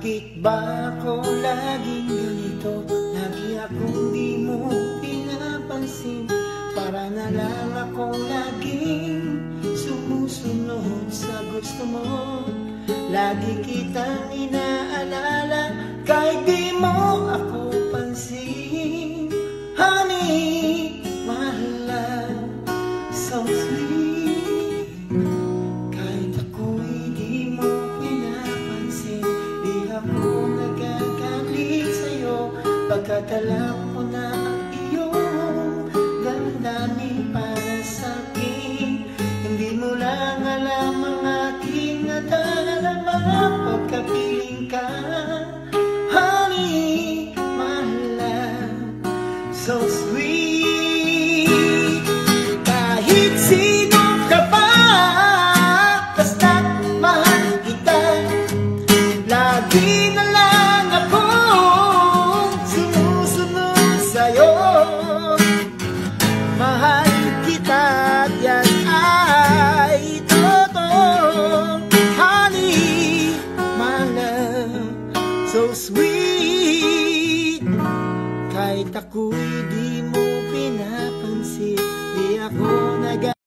Bakit ba ako laging ganito? Lagi akong di mo pinapansin. Para na lang akong laging sumusunod sa gusto mo. Lagi kitang inaalala kahit di mo ako pansin. Honey, mahal lang, so sweet. Kahit ako'y di mo pinapansin, di ako nagagalit sa'yo. Pagkat alam mo na ang iyong damdamin para sa'kin. Hindi mo lang alam ang aking nadarama pagkapiling ka. Honey, mahal lang, so sweet. Kahit sino ka pa, basta't mahal kita. Lagi na lang akong sumusunod sa'yo. Mahal kita at yan ay totoo. Honey, my love, so sweet. Kahit ako